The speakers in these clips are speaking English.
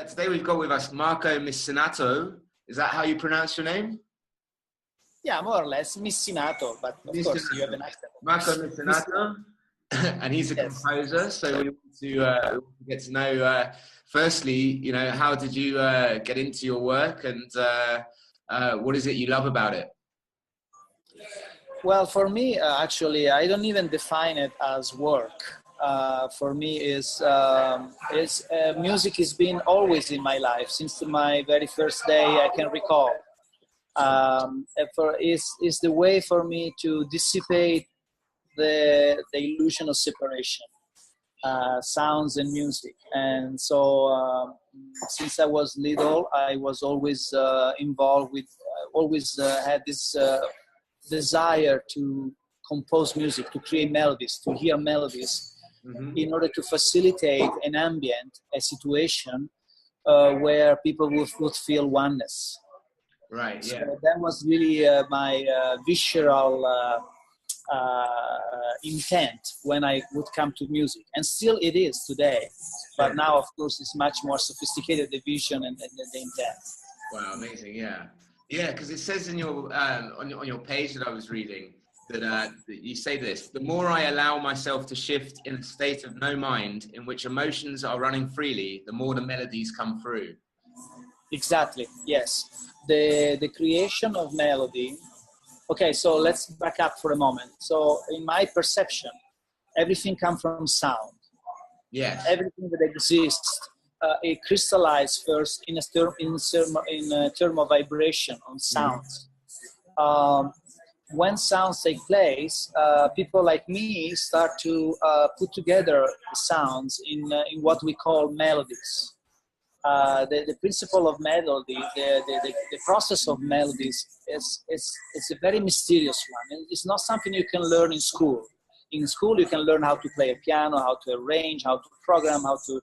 Today we've got with us Marco Missinato. Is that how you pronounce your name? Yeah, more or less. Missinato, but of course you have an accent. Marco Missinato, and he's a composer. So we want to get to know, firstly, you know, how did you get into your work, and what is it you love about it? Well, for me, actually, I don't even define it as work. For me, music has been always in my life since my very first day I can recall. Is the way for me to dissipate the illusion of separation, sounds and music. And so since I was little, I was always involved with, always had this desire to compose music, to create melodies, to hear melodies, in order to facilitate an ambient, a situation where people would feel oneness. Right, yeah. So that was really my visceral intent when I would come to music, and still it is today. But now, of course, it's much more sophisticated, the vision and the intent. Wow, amazing! Yeah, yeah. Because it says in your on your page that I was reading that you say this: the more I allow myself to shift in a state of no mind, in which emotions are running freely, the more the melodies come through. Exactly. Yes. The creation of melody. Okay, so let's back up for a moment. So in my perception, everything comes from sound. Yes. Everything that exists, it crystallizes first in a term of vibration on sounds. When sounds take place, people like me start to put together sounds in what we call melodies. The principle of melody, the process of melodies it's a very mysterious one. And it's not something you can learn in school. In school, you can learn how to play a piano, how to arrange, how to program, how to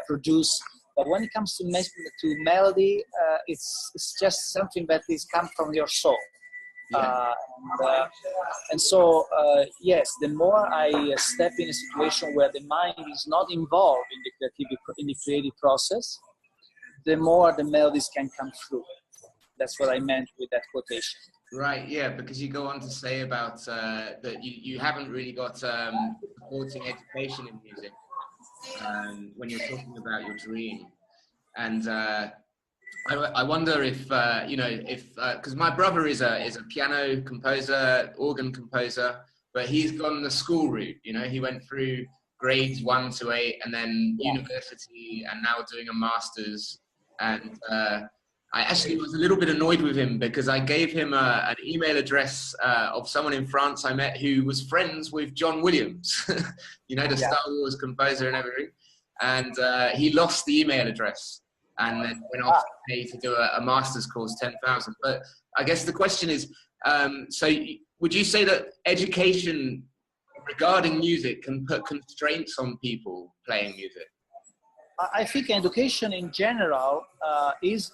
produce. But when it comes to melody, it's just something that is come from your soul. Yeah. And so, yes, the more I step in a situation where the mind is not involved in the creative process, the more the melodies can come through. That's what I meant with that quotation. Right, yeah, because you go on to say about that you haven't really got supporting education in music when you're talking about your dream. And I wonder if, you know, if, because my brother is a piano composer, organ composer, but he's gone the school route, you know, he went through grades 1 to 8 and then university and now doing a master's. And I actually was a little bit annoyed with him because I gave him an email address of someone in France I met who was friends with John Williams, you know, the Star Wars composer and everything. And he lost the email address and then went off to pay to do a master's course, 10,000. But I guess the question is, so would you say that education regarding music can put constraints on people playing music? I think education in general is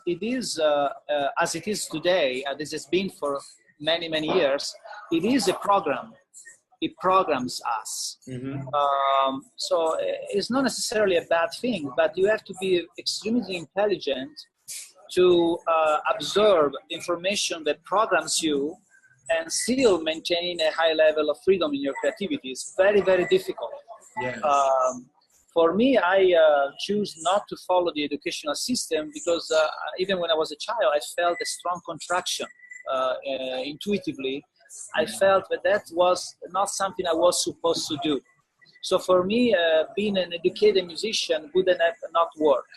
as it is today, this has been for many, many years, it is a program. It programs us. So it's not necessarily a bad thing, but you have to be extremely intelligent to absorb information that programs you and still maintain a high level of freedom in your creativity. It's very, very difficult. Yes. For me, I choose not to follow the educational system because even when I was a child, I felt a strong contraction intuitively. I felt that was not something I was supposed to do. So for me, being an educated musician wouldn't have not worked.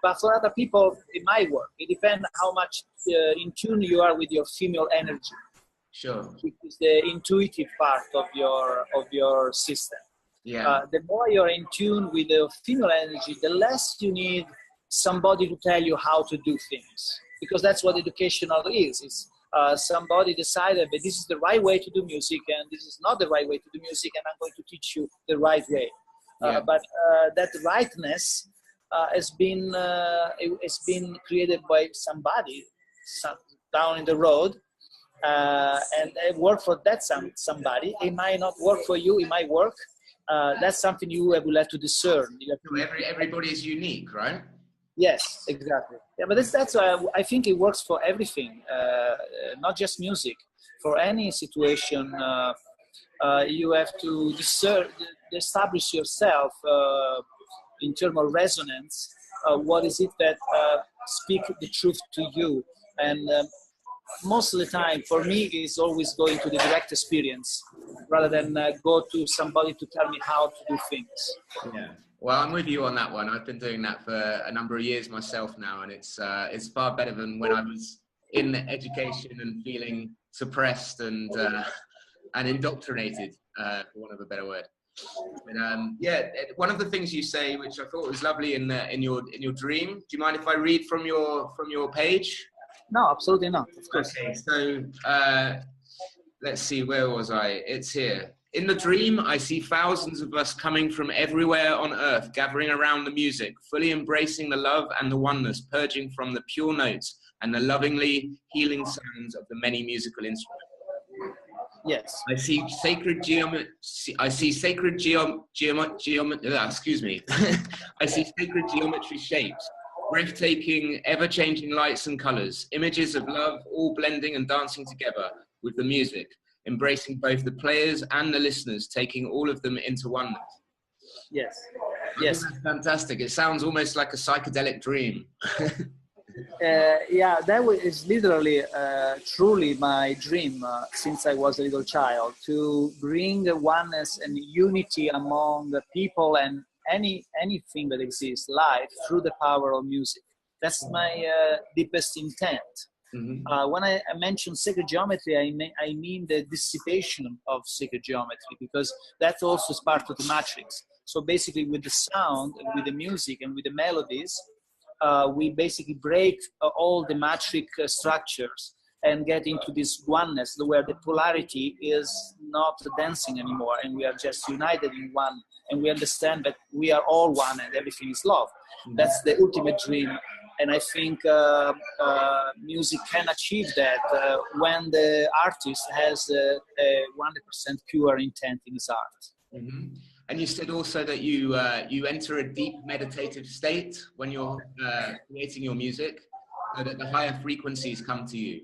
But for other people, it might work. It depends how much in tune you are with your female energy. Sure. Which is the intuitive part of your system. Yeah. The more you're in tune with the female energy, the less you need somebody to tell you how to do things. Because that's what educational is. It's somebody decided that this is the right way to do music and this is not the right way to do music and I'm going to teach you the right way. But that rightness has been created by somebody down in the road. And it worked for that somebody. It might not work for you, it might work. That's something you will have to discern. Everybody is unique, right? Yes, exactly. Yeah, but that's I think it works for everything, not just music. For any situation, you have to establish yourself in terms of resonance. What is it that speak the truth to you? And most of the time, for me, it's always going to the direct experience rather than go to somebody to tell me how to do things. Yeah. Well, I'm with you on that one. I've been doing that for a number of years myself now, and it's far better than when I was in education and feeling suppressed and indoctrinated, for want of a better word. But, yeah, one of the things you say, which I thought was lovely in your dream. Do you mind if I read from your page? No, absolutely not. Of course. Okay, so let's see, where was I? It's here. In the dream, I see thousands of us coming from everywhere on earth, gathering around the music, fully embracing the love and the oneness, purging from the pure notes and the lovingly healing sounds of the many musical instruments. Yes. I see sacred geometry. I see sacred excuse me. I see sacred geometry shapes, breathtaking, ever-changing lights and colors, images of love, all blending and dancing together with the music, embracing both the players and the listeners, taking all of them into oneness. Yes. Yes. That's fantastic. It sounds almost like a psychedelic dream. Yeah, that is literally, truly my dream since I was a little child, to bring oneness and unity among the people and anything that exists live through the power of music. That's my deepest intent. Mm-hmm. When I mention sacred geometry, I mean the dissipation of sacred geometry, because that also is part of the matrix. So basically with the sound, with the music and with the melodies, we basically break all the matrix structures and get into this oneness where the polarity is not dancing anymore, and we are just united in one, and we understand that we are all one and everything is love. Mm-hmm. That's the ultimate dream. And I think music can achieve that when the artist has a 100% pure intent in his art. Mm-hmm. And you said also that you enter a deep meditative state when you're creating your music, so that the higher frequencies come to you.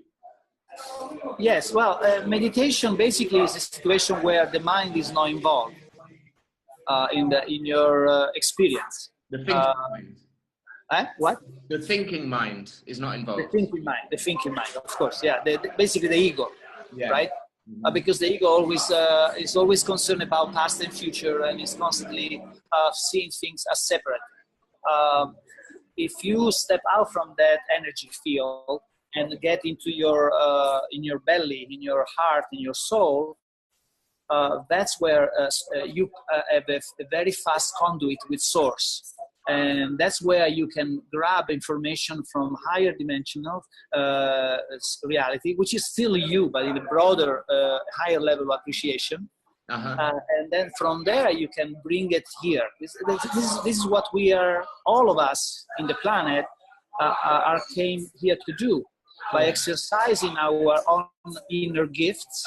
Yes, well, meditation basically is a situation where the mind is not involved in your experience. The thinking mind. What? The thinking mind is not involved. The thinking mind, of course, yeah. Basically the ego, yeah. Right? Mm-hmm. Because the ego is always concerned about past and future, and is constantly seeing things as separate. If you step out from that energy field and get into your in your belly, in your heart, in your soul, that's where you have a very fast conduit with source. And that's where you can grab information from higher dimensional reality, which is still you, but in a broader, higher level of appreciation. Uh-huh. And then from there, you can bring it here. This is what we are, all of us in the planet, came here to do. By exercising our own inner gifts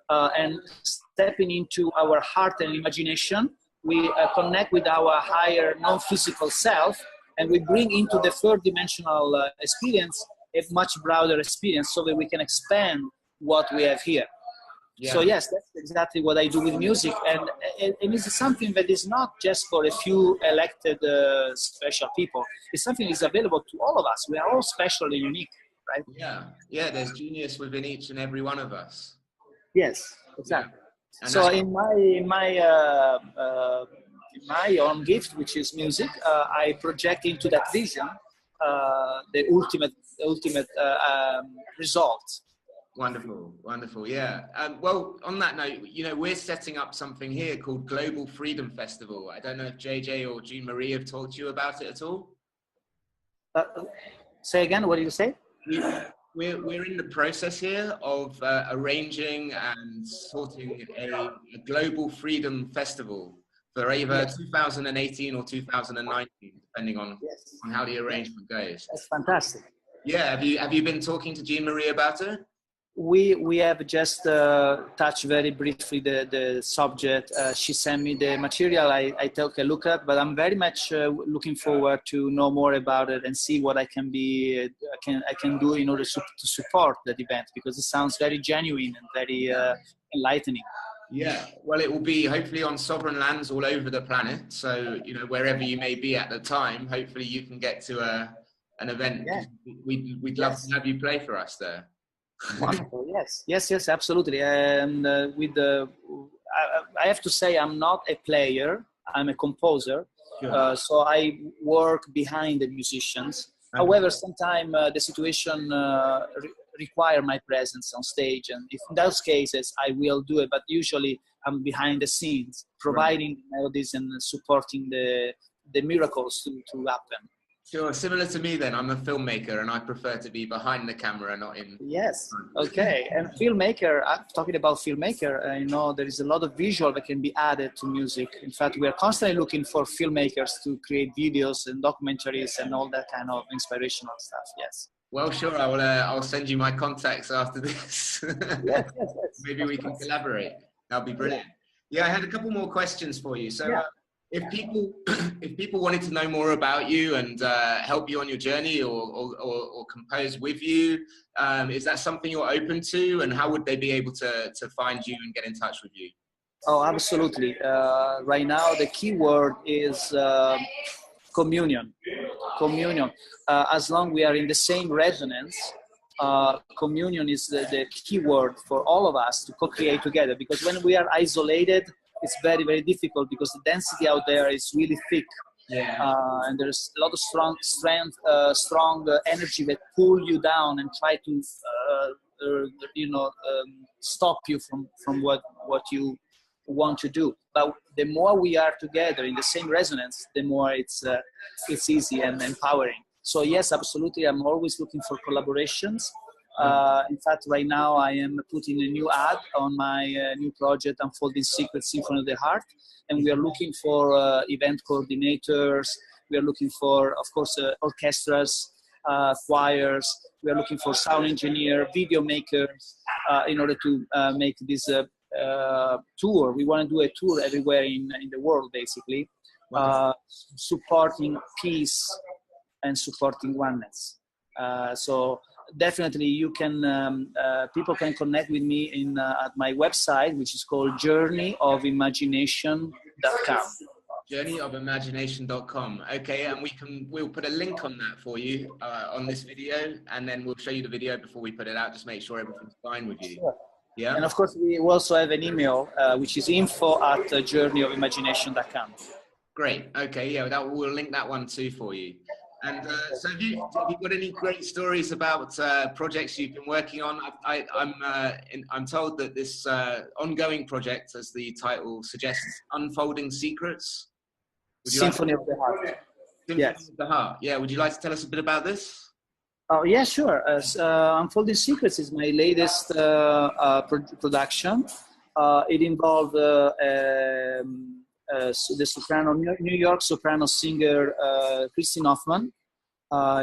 and stepping into our heart and imagination, we connect with our higher non-physical self, and we bring into the third dimensional experience a much broader experience, so that we can expand what we have here. Yeah. So yes, that's exactly what I do with music, and it's something that is not just for a few elected special people. It's something that is available to all of us. We are all special and unique, right? Yeah, there's genius within each and every one of us. Yes, exactly. Yeah. So in my own gift, which is music, I project into that vision the ultimate result. Wonderful, yeah. Well, on that note, we're setting up something here called Global Freedom Festival. I don't know if JJ or Jean Marie have talked to you about it at all. Say again, what did you say? We're in the process here of arranging and sorting a Global Freedom Festival for either 2018 or 2019, depending on how the arrangement goes. That's fantastic. Yeah, have you been talking to Jean Marie about it? We have just touched very briefly the subject. She sent me the material. I took a look at, but I'm very much looking forward to know more about it and see what I can do in order to support that event, because it sounds very genuine and very enlightening. Yeah, well, it will be hopefully on sovereign lands all over the planet. So, you know, wherever you may be at the time, hopefully you can get to an event. Yeah. We'd love to have you play for us there. Wonderful. Yes, absolutely. And I have to say, I'm not a player. I'm a composer. Sure. So I work behind the musicians. Okay. However, sometimes the situation require my presence on stage, and if in those cases I will do it. But usually I'm behind the scenes, providing melodies and supporting the miracles to happen. Sure, similar to me then. I'm a filmmaker and I prefer to be behind the camera, not in. Yes, okay. And filmmaker, talking about filmmaker, you know, there is a lot of visual that can be added to music. In fact, we are constantly looking for filmmakers to create videos and documentaries and all that kind of inspirational stuff, yes. Well, sure, I'll send you my contacts after this. Yes. Maybe we can collaborate. That'll be brilliant. Yeah, I had a couple more questions for you. So. Yeah. If people wanted to know more about you and help you on your journey or compose with you, is that something you're open to? And how would they be able to find you and get in touch with you? Oh, absolutely. Right now, the key word is communion. Communion. As long as we are in the same resonance, communion is the key word for all of us to co-create together. Because when we are isolated, it's very, very difficult because the density out there is really thick. Yeah. And there's a lot of strong energy that pull you down and try to, stop you from what you want to do. But the more we are together in the same resonance, the more it's easy and empowering. So yes, absolutely. I'm always looking for collaborations. In fact, right now I am putting a new ad on my new project, Unfolding Secrets, Symphony of the Heart. And we are looking for event coordinators. We are looking for, of course, orchestras, choirs. We are looking for sound engineer, video makers, in order to make this tour. We want to do a tour everywhere in the world, basically, supporting peace and supporting oneness. So definitely you can people can connect with me at my website, which is called journeyofimagination.com. journeyofimagination.com. Okay, and we'll put a link on that for you on this video, and then we'll show you the video before we put it out. Just make sure everything's fine with you. Sure. Yeah. And of course we also have an email which is info@journeyofimagination.com. Great. Okay, yeah, we'll link that one too for you. And so have you got any great stories about projects you've been working on? I'm told that this ongoing project, as the title suggests, Unfolding Secrets. Symphony of the Heart. Symphony of the Heart. Yeah, would you like to tell us a bit about this? Oh, yeah, sure. Unfolding Secrets is my latest production. It involved the soprano, New York soprano singer Christine Hoffman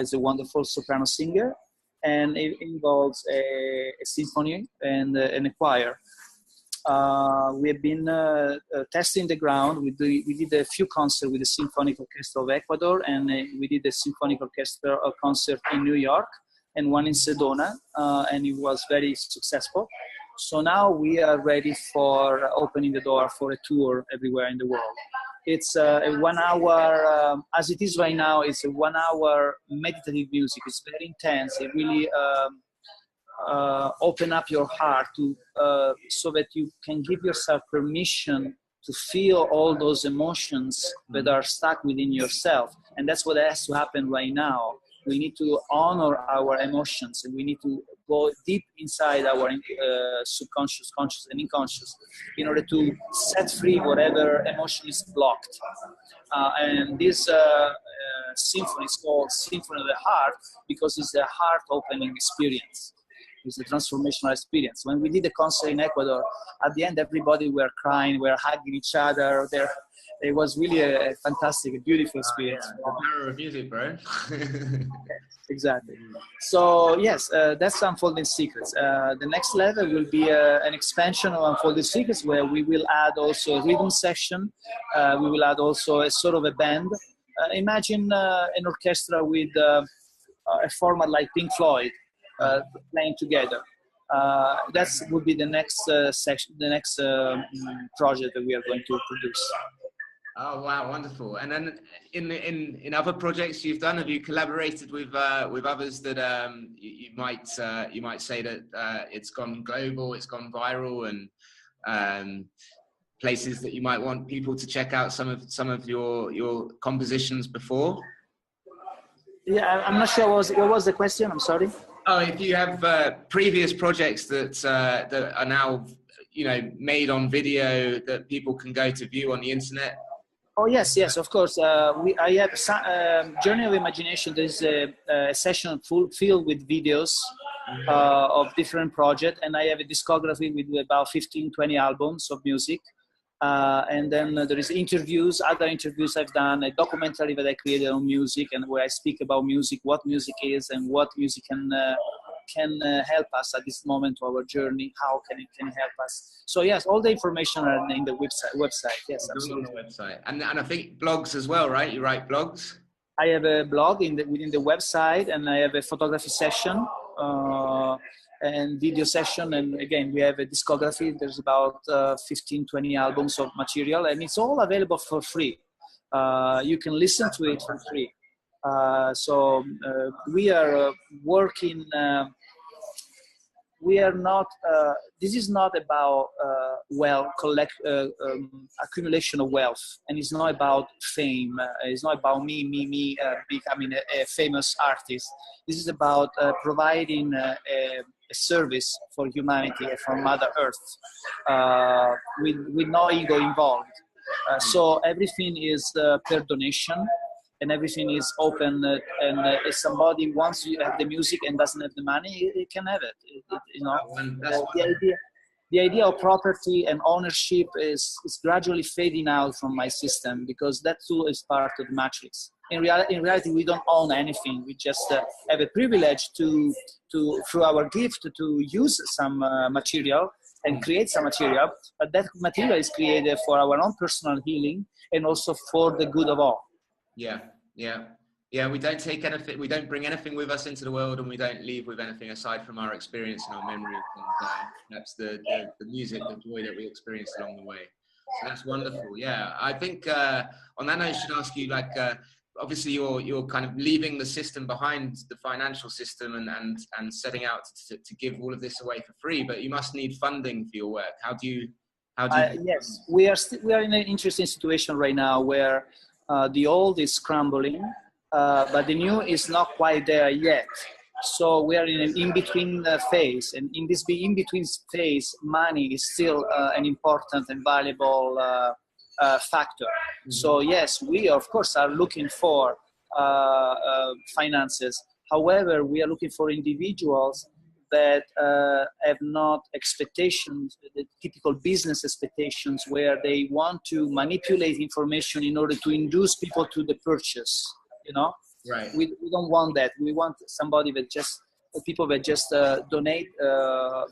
is a wonderful soprano singer, and it involves a symphony and a choir. We have been testing the ground. We did a few concerts with the Symphonic Orchestra of Ecuador, and we did a Symphonic Orchestra concert in New York and one in Sedona, and it was very successful. So now we are ready for opening the door for a tour everywhere in the world. It's a 1 hour, as it is right now, it's a 1 hour meditative music. It's very intense. It really open up your heart to so that you can give yourself permission to feel all those emotions that are stuck within yourself. And that's what has to happen right now. We need to honor our emotions, and we need to go deep inside our subconscious, conscious, and unconscious in order to set free whatever emotion is blocked. And this symphony is called Symphony of the Heart because it's a heart-opening experience. It's a transformational experience. When we did the concert in Ecuador, at the end, everybody were crying, were hugging each other. it was really a fantastic, beautiful experience. Yeah. The power of music, bro. Exactly. So yes, that's Unfolding Secrets. The next level will be an expansion of Unfolding Secrets, where we will add also a rhythm section. We will add also a sort of a band. Imagine an orchestra with a format like Pink Floyd playing together. That would be the next section, the next project that we are going to produce. Oh wow, wonderful! And then in other projects you've done, have you collaborated with others that you might say that it's gone global, it's gone viral, and places that you might want people to check out some of your compositions before? Yeah, I'm not sure what was the question. I'm sorry. Oh, if you have previous projects that are now made on video that people can go to view on the internet. Oh yes, of course. I have Journey of Imagination. There's a session filled with videos of different projects, and I have a discography with about 15-20 albums of music. And then there is other interviews I've done, a documentary that I created on music, and where I speak about music, what music is, and what music can help us at this moment of our journey. How can it help us? So yes, all the information are in the website. Yes, absolutely. On the website, and I think blogs as well, right? You write blogs. I have a blog within the website, and I have a photography session and video session. And again, we have a discography. There's about 15-20 albums of material, and it's all available for free. You can listen to it for free. So we are working. We are not. This is not about accumulation of wealth, and it's not about fame. It's not about me becoming a famous artist. This is about providing a service for humanity, for Mother Earth, with no ego involved. So everything is per donation. And everything is open, and if somebody wants to have the music and doesn't have the money, he can have it. The idea of property and ownership is gradually fading out from my system, because that too is part of the matrix. In reality, we don't own anything. We just have a privilege to through our gift to use some material and create some material, but that material is created for our own personal healing and also for the good of all. Yeah. We don't take anything. We don't bring anything with us into the world, and we don't leave with anything aside from our experience and our memories. And that's the music, the joy that we experienced along the way. So that's wonderful. Yeah, I think on that note, I should ask you, obviously you're kind of leaving the system behind, the financial system, and setting out to give all of this away for free. But you must need funding for your work. How do you? Yes, we are in an interesting situation right now where. The old is crumbling, but the new is not quite there yet. So we are in an in-between phase, and in this in-between phase, money is still an important and valuable factor. Mm-hmm. So yes, we of course are looking for finances. However, we are looking for individuals that have not expectations, the typical business expectations, where they want to manipulate information in order to induce people to the purchase. Right. We don't want that. We want somebody that people that just donate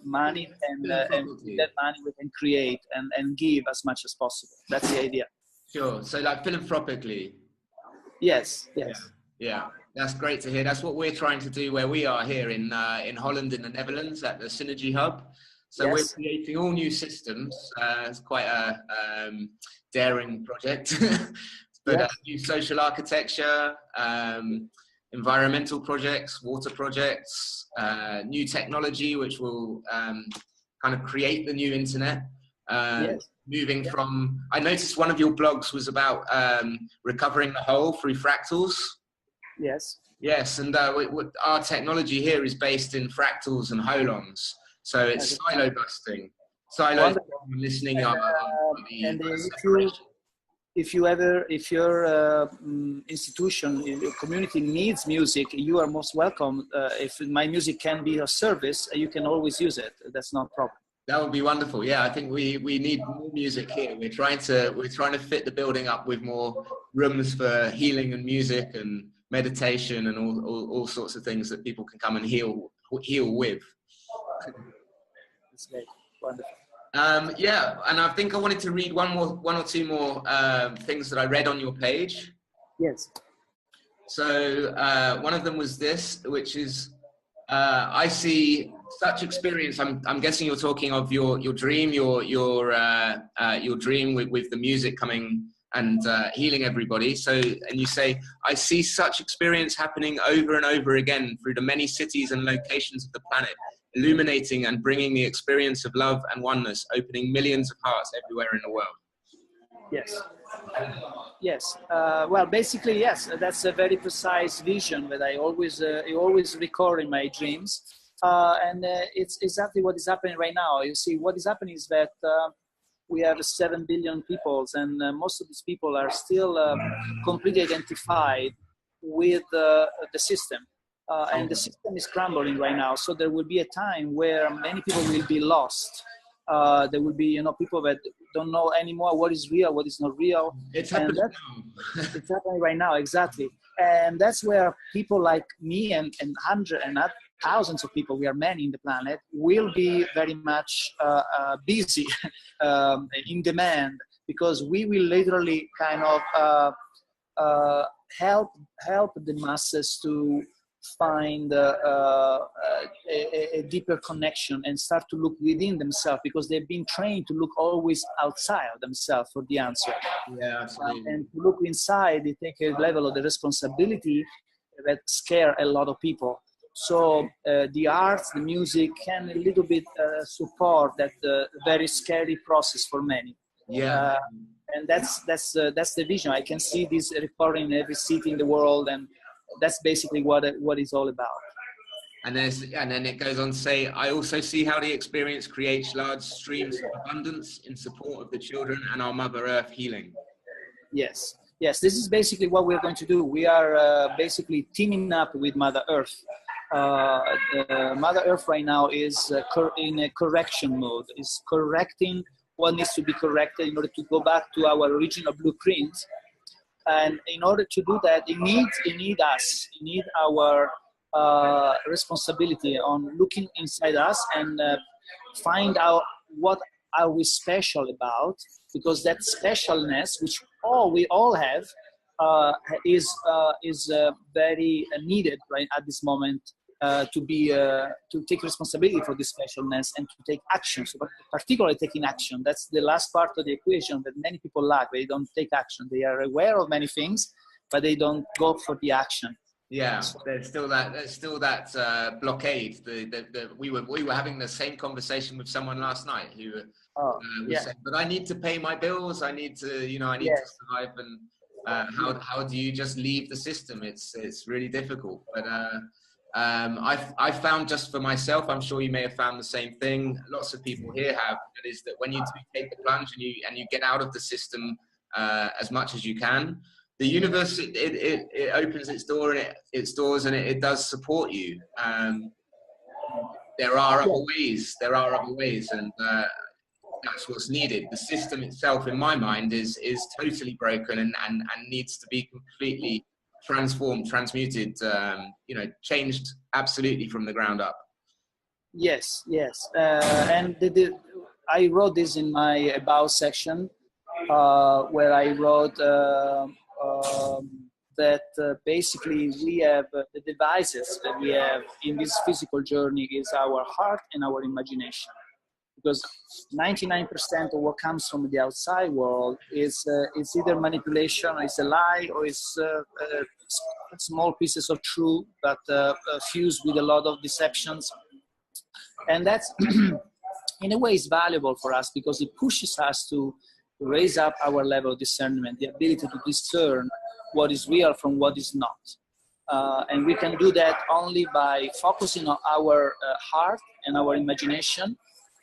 money, and with that money we can create and give as much as possible. That's the idea. Sure. So like philanthropically. Yes. Yeah. That's great to hear. That's what we're trying to do where we are here in Holland, in the Netherlands, at the Synergy Hub. So yes. We're creating all new systems. It's quite a daring project, but yes. New social architecture, environmental projects, water projects, new technology, which will kind of create the new internet. Yes. Moving from, I noticed one of your blogs was about recovering the whole through fractals. Yes, and our technology here is based in fractals and holons, so it's silo busting. Silo listening on the if your institution, your community needs music, you are most welcome. If my music can be of service, you can always use it. That's not a problem. That would be wonderful. Yeah, I think we need more music here. We're trying to fit the building up with more rooms for healing and music and meditation and all sorts of things that people can come and heal with. That's great. Wonderful. Yeah, and I think I wanted to read one or two more things that I read on your page. Yes. So one of them was this, which is I see such experience. I'm guessing you're talking of your dream, your dream with the music coming and healing everybody. So, and you say, I see such experience happening over and over again through the many cities and locations of the planet, illuminating and bringing the experience of love and oneness, opening millions of hearts everywhere in the world. Yes. Yes. Well, basically, yes. That's a very precise vision that I always record in my dreams, and it's exactly what is happening right now. You see, what is happening is that we have 7 billion people, and most of these people are still completely identified with the system. And the system is crumbling right now. So there will be a time where many people will be lost. There will be, people that don't know anymore what is real, what is not real. It's happening now. It's happening right now, exactly. And that's where people like me and hundreds and thousands of people, we are many in the planet, will be very much busy, in demand, because we will literally kind of help the masses to find a deeper connection and start to look within themselves, because they've been trained to look always outside of themselves for the answer. Yeah, absolutely. And to look inside, they take a level of the responsibility that scare a lot of people. So the arts, the music can a little bit support that very scary process for many. Yeah. And that's the vision. I can see this recording in every city in the world, and that's basically what it's all about. And then it goes on to say, I also see how the experience creates large streams of abundance in support of the children and our Mother Earth healing. Yes. Yes, this is basically what we're going to do. We are basically teaming up with Mother Earth. Mother Earth right now is in a correction mode, is correcting what needs to be corrected in order to go back to our original blueprint. And in order to do that, it needs us. It needs our responsibility on looking inside us and find out what are we special about, because that specialness, which we all have, is very needed right at this moment. To take responsibility for this specialness and to take action. So particularly taking action, that's the last part of the equation that many people lack. They don't take action. They are aware of many things, but they don't go for the action. Yeah, there's still that blockade. We were having the same conversation with someone last night who was saying, but I need to pay my bills. I need to, to survive. And how do you just leave the system? It's really difficult. But I found, just for myself, I'm sure you may have found the same thing. Lots of people here have. That is that when you take the plunge and you get out of the system as much as you can, the universe it opens its doors and it does support you. There are other ways. And that's what's needed. The system itself, in my mind, is totally broken and needs to be completely transformed, transmuted, changed absolutely from the ground up. Yes. And I wrote this in my about section, where I wrote that basically we have the devices that we have in this physical journey is our heart and our imagination. Because 99% of what comes from the outside world is either manipulation, or it's a lie, or it's small pieces of truth that fused with a lot of deceptions. And that's, in a way, is valuable for us because it pushes us to raise up our level of discernment, the ability to discern what is real from what is not. And we can do that only by focusing on our heart and our imagination.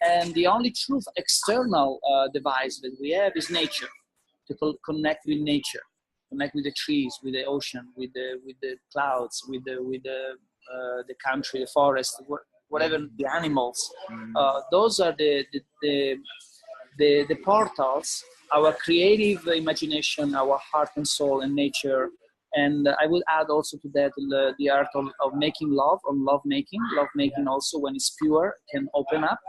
And the only truth external device that we have is nature, to connect with nature, connect with the trees, with the ocean, with the clouds, with the country, the forest, whatever Yeah. the animals. Mm. Those are the portals, our creative imagination, our heart and soul and nature. And I would add also to that the art of making love, or love making. Love making also, when it's pure, can open up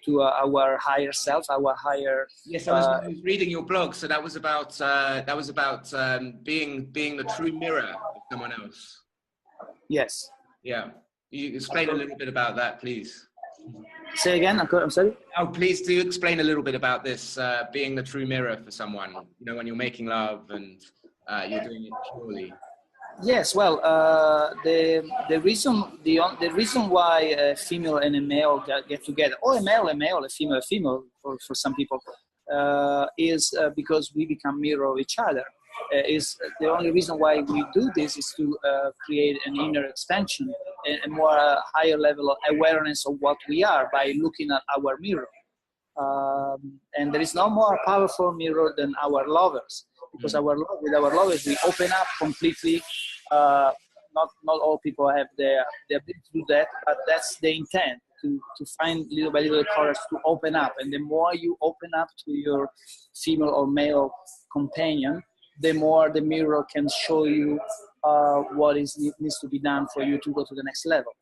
to our higher self, our higher. Yes, I was reading your blog. So that was about being the true mirror of someone else. Yes. Yeah. You explain a little bit about that, please. Say again. I'm sorry. Oh, please do explain a little bit about this being the true mirror for someone. You know, when you're making love and you're doing it purely. Yes, well, the reason why a female and a male get together, or a male, a female for some people, is because we become mirror of each other. Is the only reason why we do this is to create an inner expansion, a more higher level of awareness of what we are by looking at our mirror. And there is no more powerful mirror than our lovers, because with our lovers we open up completely. Not all people have the ability to do that, but that's the intent, to find little by little the courage to open up. And the more you open up to your female or male companion, the more the mirror can show you what needs to be done for you to go to the next level.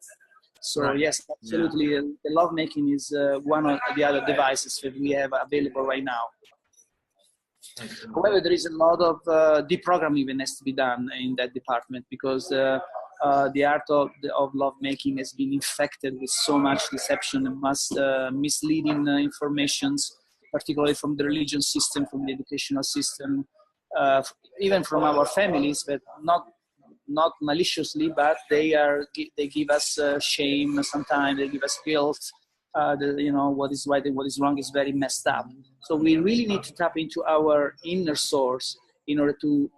So right. Yes, absolutely. Yeah. The lovemaking is one of the other devices that we have available right now. However, there is a lot of deprogramming that has to be done in that department, because the art of lovemaking has been infected with so much deception and misleading informations, particularly from the religion system, from the educational system, even from our families, but not maliciously, but they give us shame. Sometimes they give us guilt. What is right and what is wrong is very messed up. So we really need to tap into our inner source in order to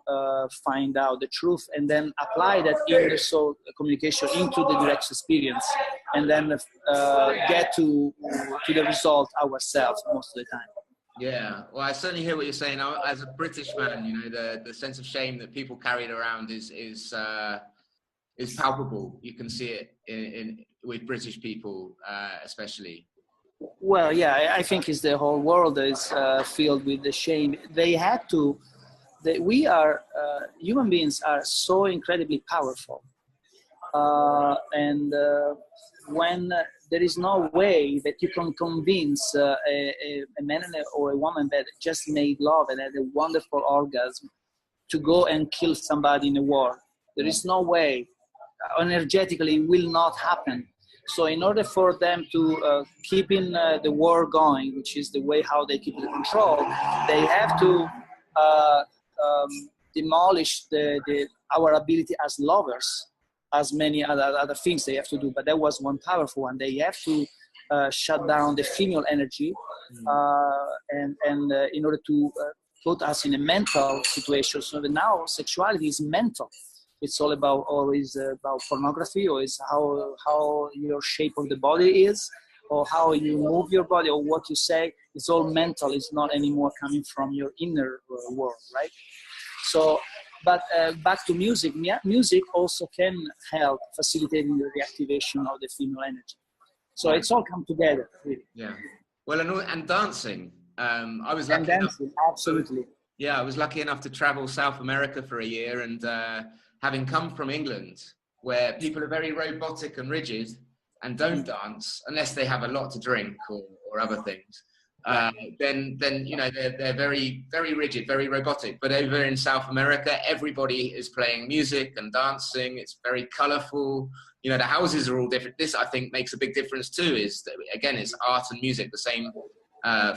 find out the truth, and then apply that inner soul communication into the direct experience, and then get to the result ourselves most of the time. Yeah, well, I certainly hear what you're saying. As a British man, you know, the sense of shame that people carried around is palpable. You can see it with British people, especially. Well, yeah, I think it's the whole world is filled with the shame. They had to. We are human beings are so incredibly powerful, and when there is no way that you can convince a man or a woman that just made love and had a wonderful orgasm to go and kill somebody in a war. There is no way. Energetically, it will not happen. So in order for them to keep the war going, which is the way how they keep the control, they have to demolish our ability as lovers, as many other things they have to do. But that was one powerful one. They have to shut down the female energy, and in order to put us in a mental situation. So that now sexuality is mental. It's all about always about pornography, or is how your shape of the body is, or how you move your body, or what you say. It's all mental. It's not anymore coming from your inner world, right? So, but back to music. Music also can help facilitating the reactivation of the female energy. So it's all come together, really. Yeah. Well, and dancing. I was lucky. And dancing, absolutely. Yeah, I was lucky enough to travel South America for a year, and having come from England, where people are very robotic and rigid and don't dance unless they have a lot to drink or other things, then you know they're very, very rigid, very robotic. But over in South America, everybody is playing music and dancing. It's very colourful. You know, the houses are all different. This, I think, makes a big difference too. Is that, again, it's art and music, the same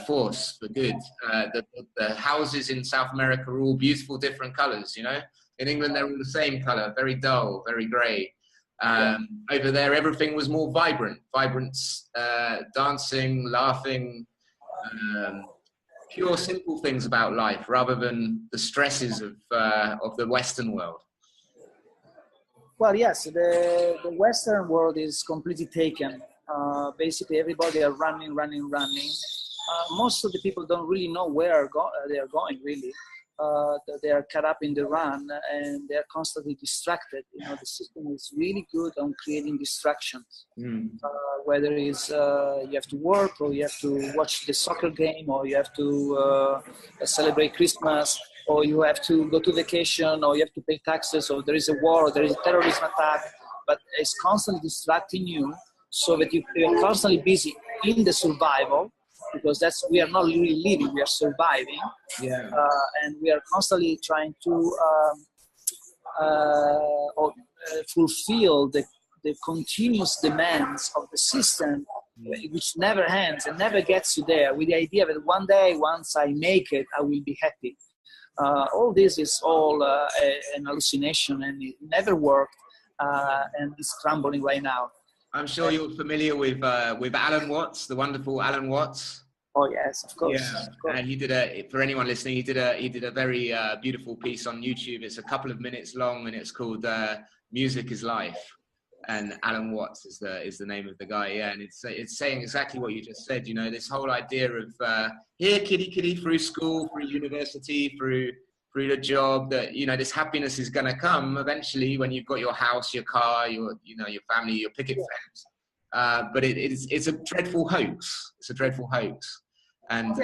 force for good. The houses in South America are all beautiful, different colours. You know, in England they're all the same colour, very dull, very grey. Over there, everything was more vibrant, dancing, laughing, pure, simple things about life, rather than the stresses of the Western world. Well, yes, the Western world is completely taken. Basically, everybody are running. Most of the people don't really know where they are going, really. they are caught up in the run and they are constantly distracted. You know, the system is really good on creating distractions. Whether it's you have to work, or you have to watch the soccer game, or you have to celebrate Christmas, or you have to go to vacation, or you have to pay taxes, or there is a war, or there is a terrorism attack. But it's constantly distracting you, so that you are constantly busy in the survival, because we are not really living, we are surviving. Yeah. And we are constantly trying to fulfill the continuous demands of the system, which never ends and never gets you there, with the idea that one day, once I make it, I will be happy. All this is all an hallucination, and it never worked, and it's crumbling right now. I'm sure you're familiar with Alan Watts, the wonderful Alan Watts. Oh yes, of course. Yeah, of course. and he did for anyone listening, he did a very beautiful piece on YouTube. It's a couple of minutes long, and it's called "Music Is Life." And Alan Watts is the name of the guy. Yeah, and it's saying exactly what you just said. You know, this whole idea of here, kitty, through school, through university, through the job, that, you know, this happiness is going to come eventually when you've got your house, your car, your family, your picket fence. But it's a dreadful hoax. It's a dreadful hoax, and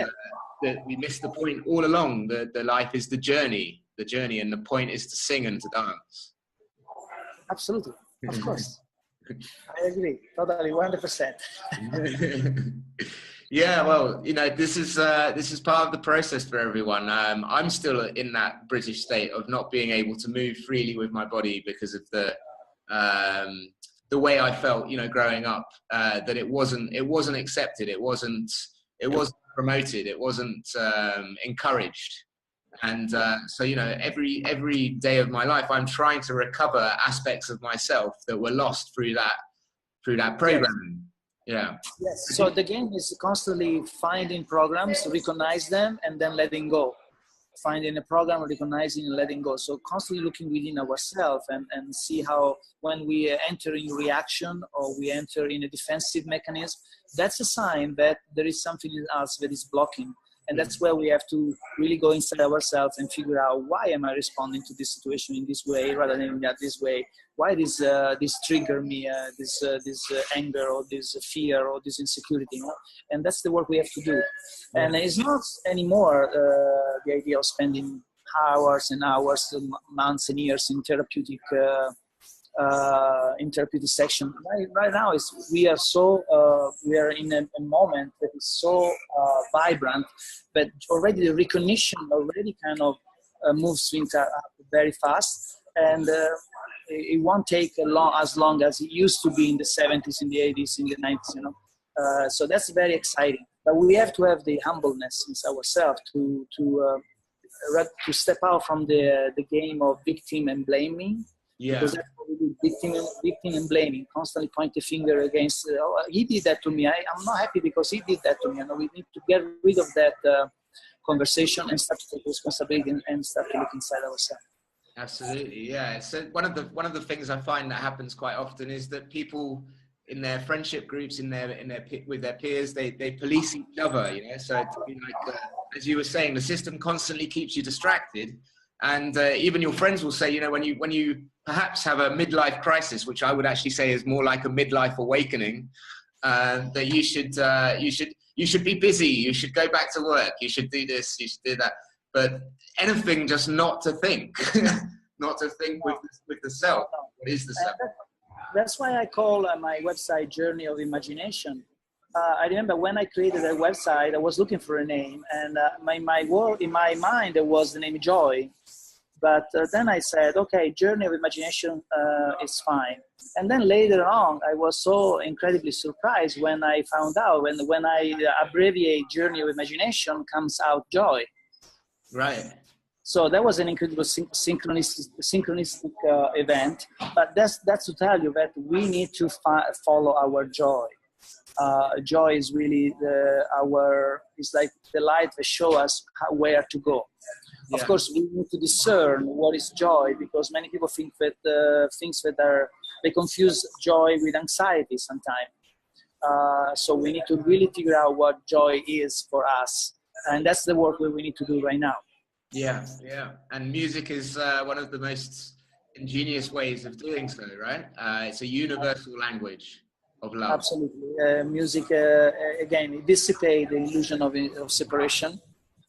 we missed the point all along. The life is the journey, and the point is to sing and to dance. Absolutely, of course. I agree, totally, 100%. Yeah, well, you know, this is part of the process for everyone. I'm still in that British state of not being able to move freely with my body because of the way I felt, you know, growing up. That it wasn't accepted, it wasn't promoted, it wasn't encouraged, and so, you know, every day of my life, I'm trying to recover aspects of myself that were lost through that programming. Yeah. Yes. So the game is constantly finding programs, recognize them, and then letting go. Finding a program, recognizing and letting go. So constantly looking within ourselves and see how, when we enter in reaction or we enter in a defensive mechanism, that's a sign that there is something in us that is blocking. And that's where we have to really go inside ourselves and figure out, why am I responding to this situation in this way rather than in this way? Why this trigger me, this anger or this fear or this insecurity? You know? And that's the work we have to do. And it's not anymore the idea of spending hours and hours, months and years in therapeutic section. Right now we are in a moment that is so vibrant, but already the recognition already kind of moves things up very fast, and it won't take as long as it used to be in the 70s, in the 80s, in the 90s, you know. So that's very exciting. But we have to have the humbleness in ourselves to step out from the game of victim and blaming. Yeah. Because that's what we do, victim and blaming, constantly point the finger against, oh, he did that to me, I'm not happy because he did that to me. And we need to get rid of that conversation and start to take responsibility and start to look inside ourselves. Absolutely, yeah. So one of the things I find that happens quite often is that people in their friendship groups, with their peers, they police each other, you know. So it's like, as you were saying, the system constantly keeps you distracted. And even your friends will say, you know, when you perhaps have a midlife crisis, which I would actually say is more like a midlife awakening, that you should be busy, you should go back to work, you should do this, you should do that. But anything just not to think, not to think with the self. What is the self? That's why I call my website Journey of Imagination. I remember when I created a website, I was looking for a name, and in my mind there was the name Joy. But then I said, okay, Journey of Imagination is fine. And then later on, I was so incredibly surprised when I found out, when I abbreviate Journey of Imagination, comes out Joy. Right. So that was an incredible synchronistic event. But that's to tell you that we need to follow our joy. Joy is really it's like the light that shows us where to go. Yeah. Of course, we need to discern what is joy, because many people think that they confuse joy with anxiety sometimes. So we need to really figure out what joy is for us, and that's the work that we need to do right now. Yeah, yeah. And music is one of the most ingenious ways of doing so, right? It's a universal language of love. Absolutely. Music, again, it dissipates the illusion of separation.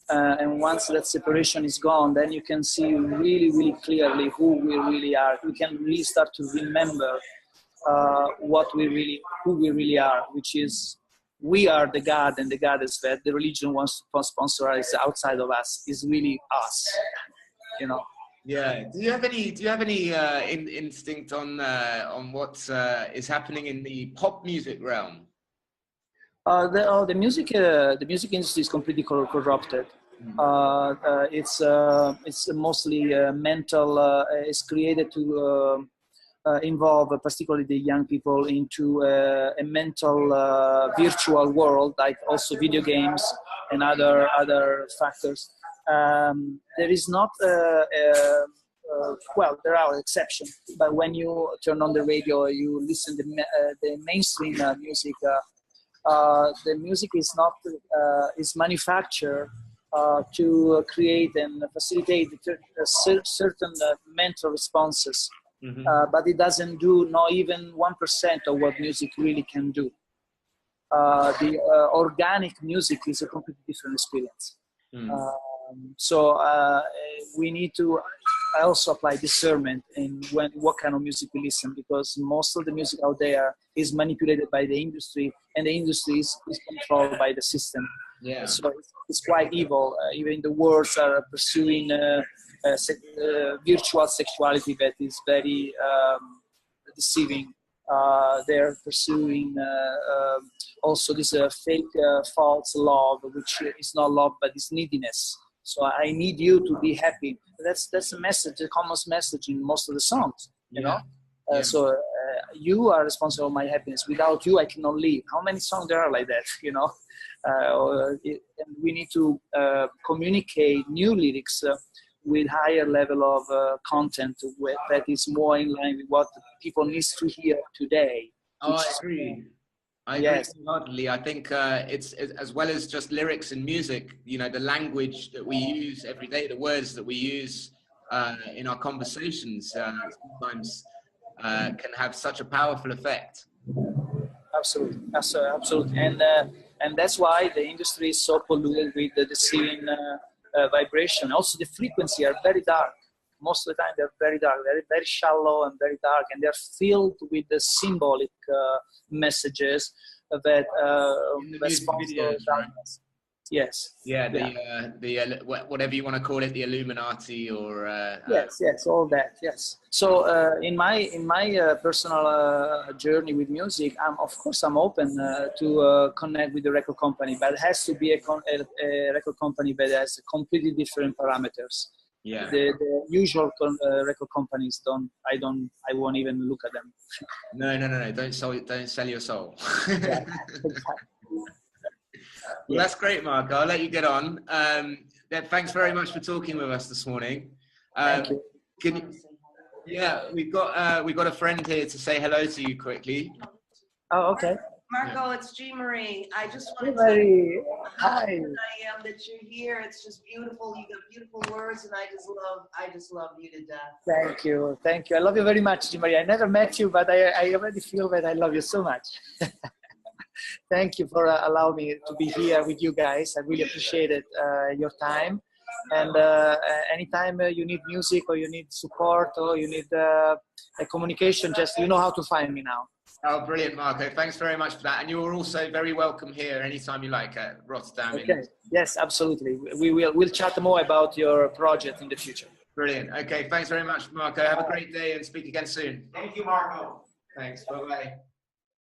And once that separation is gone, then you can see really, really clearly who we really are. We can really start to remember who we really are, which is we are the God, and the God is that the religion wants to sponsor us outside of us is really us, you know. Yeah. Do you have any instinct on what is happening in the pop music realm? The music industry is completely corrupted. It's mostly mental. It's created to involve particularly the young people into a mental virtual world, like also video games and other factors. There is not well, there are exceptions, but when you turn on the radio, you listen to the mainstream music. The music is not is manufactured to create and facilitate certain mental responses, but it doesn't do not even 1% of what music really can do. The organic music is a completely different experience. So we need to also apply discernment in what kind of music we listen, because most of the music out there is manipulated by the industry, and the industry is controlled by the system. Yeah. So it's quite evil. Even the words are pursuing virtual sexuality that is very deceiving. They're pursuing also this fake false love, which is not love but is neediness. So I need you to be happy. That's a message, a common message in most of the songs, you know. So you are responsible for my happiness. Without you, I cannot live. How many songs there are like that, you know? And we need to communicate new lyrics with higher level of content that is more in line with what people need to hear today. Oh, I agree. I agree wholeheartedly. I think it's as well as just lyrics and music, you know, the language that we use every day, the words that we use in our conversations sometimes can have such a powerful effect. Absolutely, absolutely. And that's why the industry is so polluted with the deceiving vibration. Also, the frequency are very dark. Most of the time, they're very dark, very, very shallow and very dark, and they're filled with the symbolic messages that respond to darkness. Yes. Yeah, the whatever you want to call it, the Illuminati or yes, all that. Yes. So in my personal journey with music, of course I'm open to connect with the record company, but it has to be a record company that has completely different parameters. Yeah. The usual record companies I won't even look at them. No. Don't sell your soul. Yeah, exactly. Well, that's great, Mark. I'll let you get on. Thanks very much for talking with us this morning. Thank you. We've got a friend here to say hello to you quickly. Oh, okay. Marco, it's Jean Marie. I just want to tell you how I am that you're here. It's just beautiful. You got beautiful words, and I just love you to death. Thank you. I love you very much, Jean Marie. I never met you, but I already feel that I love you so much. Thank you for allowing me to be here with you guys. I really appreciated your time. And anytime you need music or you need support or you need a communication, just you know how to find me now. Oh, brilliant, Marco. Thanks very much for that. And you're also very welcome here anytime you like at Rotterdam. Okay. Yes, absolutely. We'll chat more about your project in the future. Brilliant. Okay, thanks very much, Marco. Have a great day and speak again soon. Thank you, Marco. Thanks. Bye-bye.